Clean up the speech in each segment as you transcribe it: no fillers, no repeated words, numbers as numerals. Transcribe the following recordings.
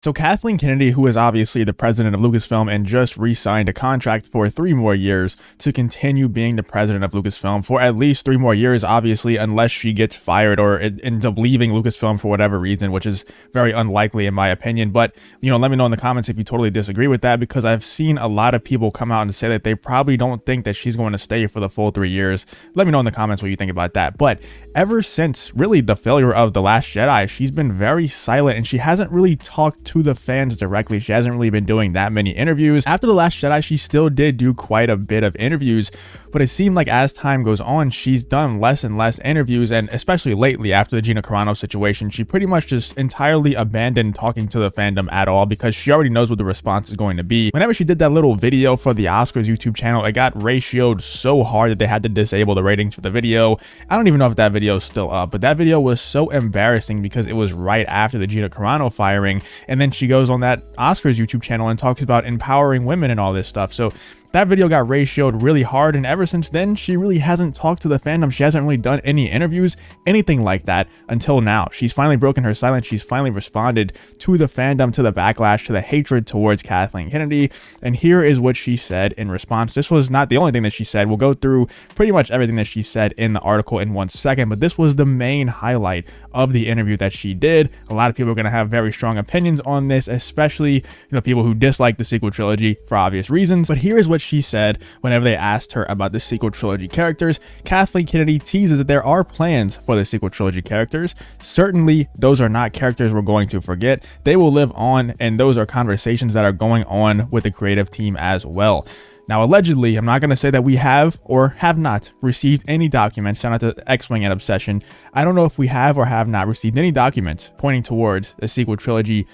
So Kathleen Kennedy, who is obviously the president of Lucasfilm and just re-signed a contract for 3 more years to continue being the president of Lucasfilm for at least 3 more years, obviously, unless she gets fired or ends up leaving Lucasfilm for whatever reason, which is very unlikely in my opinion. But, let me know in the comments if you totally disagree with that, because I've seen a lot of people come out and say that they probably don't think that she's going to stay for the full 3 years. Let me know in the comments what you think about that. But ever since really the failure of The Last Jedi, she's been very silent and she hasn't really talked to the fans directly. She hasn't really been doing that many interviews. After The Last Jedi, she still did do quite a bit of interviews, but it seemed like as time goes on, she's done less and less interviews, and especially lately after the Gina Carano situation, she pretty much just entirely abandoned talking to the fandom at all because she already knows what the response is going to be. Whenever she did that little video for the Oscars YouTube channel, it got ratioed so hard that they had to disable the ratings for the video. I don't even know if that video is still up, but that video was so embarrassing because it was right after the Gina Carano firing, and then she goes on that Oscars YouTube channel and talks about empowering women and all this stuff. So that video got ratioed really hard, and ever since then, she really hasn't talked to the fandom. She hasn't really done any interviews, anything like that until now. She's finally broken her silence. She's finally responded to the fandom, to the backlash, to the hatred towards Kathleen Kennedy. And here is what she said in response. This was not the only thing that she said. We'll go through pretty much everything that she said in the article in 1 second, but this was the main highlight of the interview that she did. A lot of people are going to have very strong opinions on this, especially people who dislike the sequel trilogy for obvious reasons. But here is what she said whenever they asked her about the sequel trilogy characters. Kathleen Kennedy teases that there are plans for the sequel trilogy characters. Certainly, those are not characters we're going to forget. They will live on, and those are conversations that are going on with the creative team as well. Now, allegedly, I'm not going to say that we have or have not received any documents. Shout out to X-Wing and Obsession. I don't know if we have or have not received any documents pointing towards a sequel trilogy,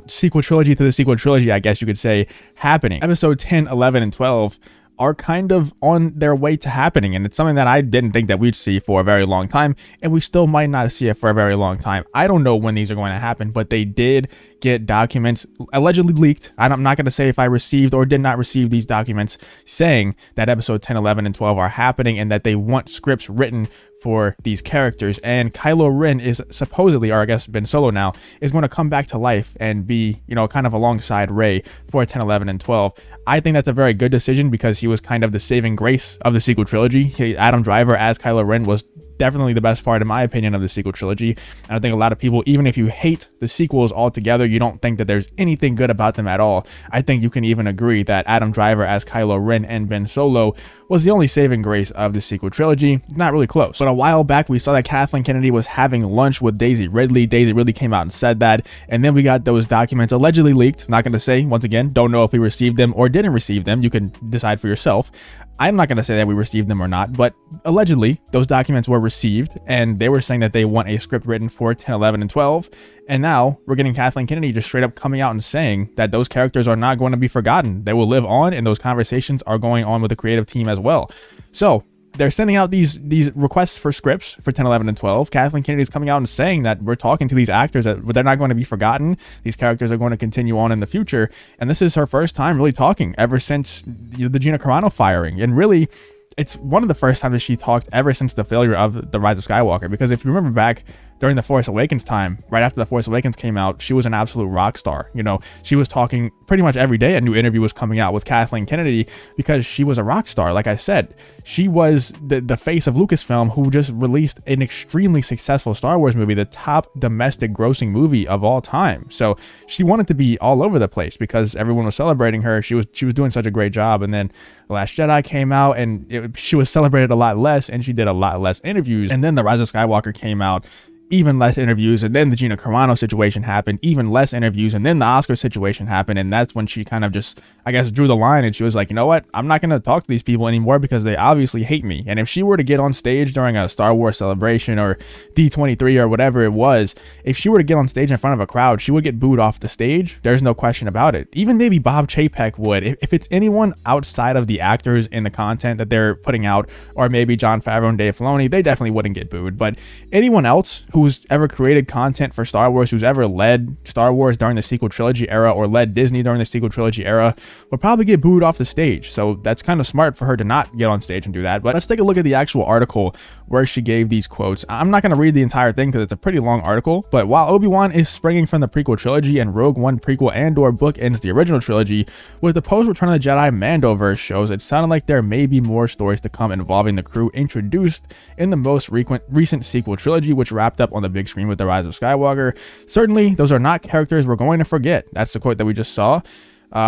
sequel trilogy to the sequel trilogy, I guess you could say, happening. Episode 10, 11, and 12 are kind of on their way to happening, and it's something that I didn't think that we'd see for a very long time, and we still might not see it for a very long time. I don't know when these are going to happen, but they did get documents allegedly leaked. I'm not going to say if I received or did not receive these documents saying that episode 10, 11, and 12 are happening and that they want scripts written for these characters. And Kylo Ren is supposedly, or I guess Ben Solo now, is going to come back to life and be, kind of alongside Rey for 10, 11, and 12. I think that's a very good decision because he was kind of the saving grace of the sequel trilogy. Adam Driver as Kylo Ren was definitely the best part, in my opinion, of the sequel trilogy. And I think a lot of people, even if you hate the sequels altogether, you don't think that there's anything good about them at all, I think you can even agree that Adam Driver as Kylo Ren and Ben Solo was the only saving grace of the sequel trilogy. Not really close. But a while back, we saw that Kathleen Kennedy was having lunch with Daisy Ridley. Daisy Ridley came out and said that. And then we got those documents allegedly leaked. Not going to say, once again, don't know if we received them or didn't receive them. You can decide for yourself. I'm not going to say that we received them or not, but allegedly those documents were received, and they were saying that they want a script written for 10, 11, and 12. And now we're getting Kathleen Kennedy just straight up coming out and saying that those characters are not going to be forgotten. They will live on, and those conversations are going on with the creative team as well. So they're sending out these requests for scripts for 10, 11, and 12. Kathleen Kennedy is coming out and saying that we're talking to these actors, that they're not going to be forgotten. These characters are going to continue on in the future. And this is her first time really talking ever since the Gina Carano firing. And really, it's one of the first times that she talked ever since the failure of The Rise of Skywalker. Because if you remember back during the Force Awakens time, right after the Force Awakens came out, she was an absolute rock star. She was talking pretty much every day. A new interview was coming out with Kathleen Kennedy because she was a rock star. Like I said, she was the face of Lucasfilm, who just released an extremely successful Star Wars movie, the top domestic grossing movie of all time. So she wanted to be all over the place because everyone was celebrating her. She was doing such a great job. And then The Last Jedi came out, and she was celebrated a lot less, and she did a lot less interviews. And then The Rise of Skywalker came out, even less interviews, and then the Gina Carano situation happened, even less interviews, and then the Oscar situation happened, and that's when she kind of just, I guess, drew the line, and she was like, you know what, I'm not going to talk to these people anymore because they obviously hate me. And if she were to get on stage during a Star Wars celebration or D23 or whatever it was, if she were to get on stage in front of a crowd, she would get booed off the stage. There's no question about it. Even maybe Bob Chapek would. If it's anyone outside of the actors in the content that they're putting out, or maybe Jon Favreau and Dave Filoni, they definitely wouldn't get booed. But anyone else who who's ever created content for Star Wars, who's ever led Star Wars during the sequel trilogy era or led Disney during the sequel trilogy era, would probably get booed off the stage. So that's kind of smart for her to not get on stage and do that. But let's take a look at the actual article where she gave these quotes. I'm not going to read the entire thing because it's a pretty long article, but while Obi-Wan is springing from the prequel trilogy and Rogue One prequel Andor book ends the original trilogy, with the post-Return of the Jedi Mandoverse shows, it sounded like there may be more stories to come involving the crew introduced in the most recent sequel trilogy, which wrapped up on the big screen with The Rise of Skywalker. Certainly, those are not characters we're going to forget. That's the quote that we just saw.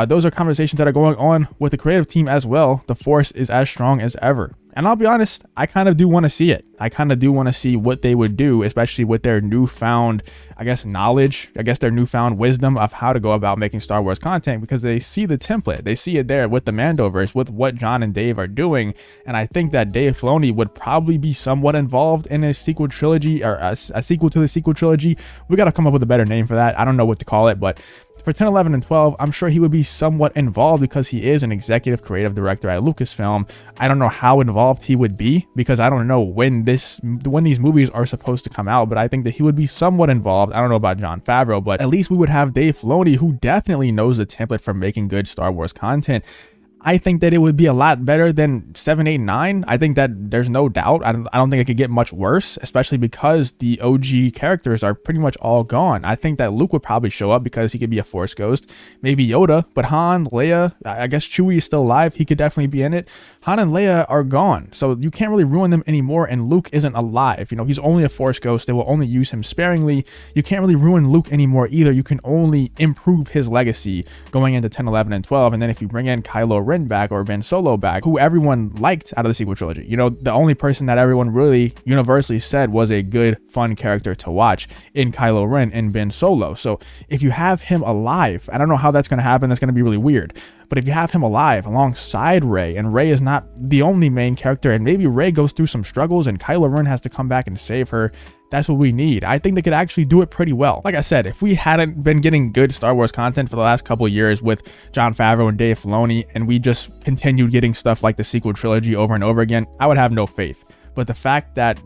Those are conversations that are going on with the creative team as well. The Force is as strong as ever. And I'll be honest, I kind of do want to see it. I kind of do want to see what they would do, especially with their newfound, I guess, knowledge, their newfound wisdom of how to go about making Star Wars content, because they see the template. They see it there with the Mandoverse, with what John and Dave are doing. And I think that Dave Filoni would probably be somewhat involved in a sequel trilogy, or a sequel to the sequel trilogy. We got to come up with a better name for that. I don't know what to call it, but for 10, 11, and 12, I'm sure he would be somewhat involved because he is an executive creative director at Lucasfilm. I don't know how involved he would be because I don't know when these movies are supposed to come out, but I think that he would be somewhat involved. I don't know about Jon Favreau, but at least we would have Dave Filoni, who definitely knows the template for making good Star Wars content. I think that it would be a lot better than 7, 8, 9. I think that there's no doubt. I don't think it could get much worse, especially because the OG characters are pretty much all gone. I think that Luke would probably show up because he could be a Force ghost. Maybe Yoda, but Han, Leia, I guess Chewie is still alive. He could definitely be in it. Han and Leia are gone, so you can't really ruin them anymore, and Luke isn't alive. You know, he's only a Force ghost. They will only use him sparingly. You can't really ruin Luke anymore either. You can only improve his legacy going into 10, 11, and 12, and then if you bring in Kylo Ren back or Ben Solo back, who everyone liked out of the sequel trilogy. You know, the only person that everyone really universally said was a good, fun character to watch in Kylo Ren and Ben Solo. So if you have him alive, I don't know how that's going to happen. That's going to be really weird. But if you have him alive alongside Rey, and Rey is not the only main character, and maybe Rey goes through some struggles and Kylo Ren has to come back and save her, that's what we need. I think they could actually do it pretty well. Like I said, if we hadn't been getting good Star Wars content for the last couple of years with Jon Favreau and Dave Filoni, and we just continued getting stuff like the sequel trilogy over and over again, I would have no faith. But the fact that,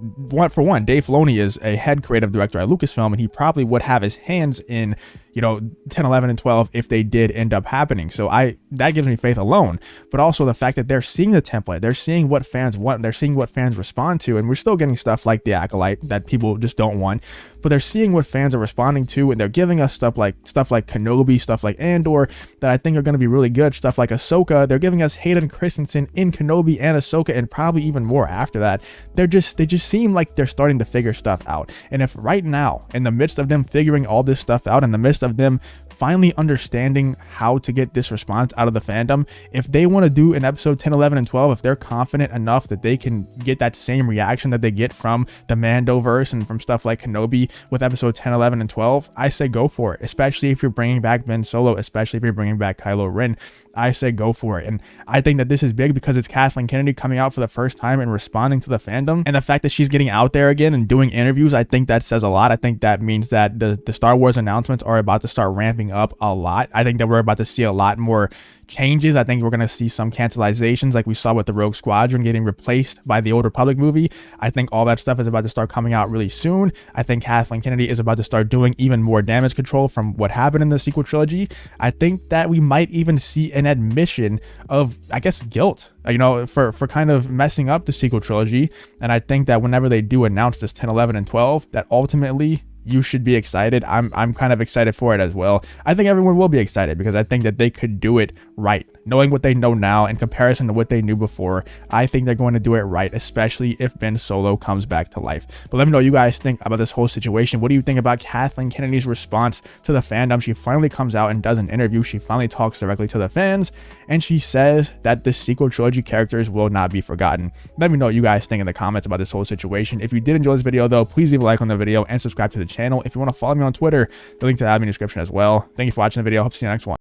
for one, Dave Filoni is a head creative director at Lucasfilm, and he probably would have his hands in, 10, 11, and 12 if they did end up happening. So that gives me faith alone. But also the fact that they're seeing the template, they're seeing what fans want, they're seeing what fans respond to, and we're still getting stuff like The Acolyte that people just don't want. But they're seeing what fans are responding to, and they're giving us stuff like Kenobi, stuff like Andor that I think are going to be really good. Stuff like Ahsoka. They're giving us Hayden Christensen in Kenobi and Ahsoka, and probably even more after that. They just seem like they're starting to figure stuff out. And if right now, in the midst of them figuring all this stuff out, in the midst of them finally understanding how to get this response out of the fandom, if they want to do an episode 10, 11, and 12, if they're confident enough that they can get that same reaction that they get from the Mandoverse and from stuff like Kenobi with episode 10, 11, and 12, I say go for it. Especially if you're bringing back Ben Solo, especially if you're bringing back Kylo Ren, I say go for it. And I think that this is big because it's Kathleen Kennedy coming out for the first time and responding to the fandom, and the fact that she's getting out there again and doing interviews, I think that says a lot. I think that means that the Star Wars announcements are about to start ramping up a lot. I think that we're about to see a lot more changes. I think we're going to see some cancelizations like we saw with the Rogue Squadron getting replaced by the Old Republic movie. I think all that stuff is about to start coming out really soon. I think Kathleen Kennedy is about to start doing even more damage control from what happened in the sequel trilogy. I think that we might even see an admission of, I guess, guilt, for kind of messing up the sequel trilogy. And I think that whenever they do announce this 10, 11, and 12, that ultimately you should be excited. I'm kind of excited for it as well. I think everyone will be excited because I think that they could do it right. Knowing what they know now in comparison to what they knew before, I think they're going to do it right, especially if Ben Solo comes back to life. But let me know what you guys think about this whole situation. What do you think about Kathleen Kennedy's response to the fandom? She finally comes out and does an interview. She finally talks directly to the fans, and she says that the sequel trilogy characters will not be forgotten. Let me know what you guys think in the comments about this whole situation. If you did enjoy this video though, please leave a like on the video and subscribe to the channel. If you want to follow me on Twitter, the link to that will be in the description as well. Thank you for watching the video. Hope to see you in the next one.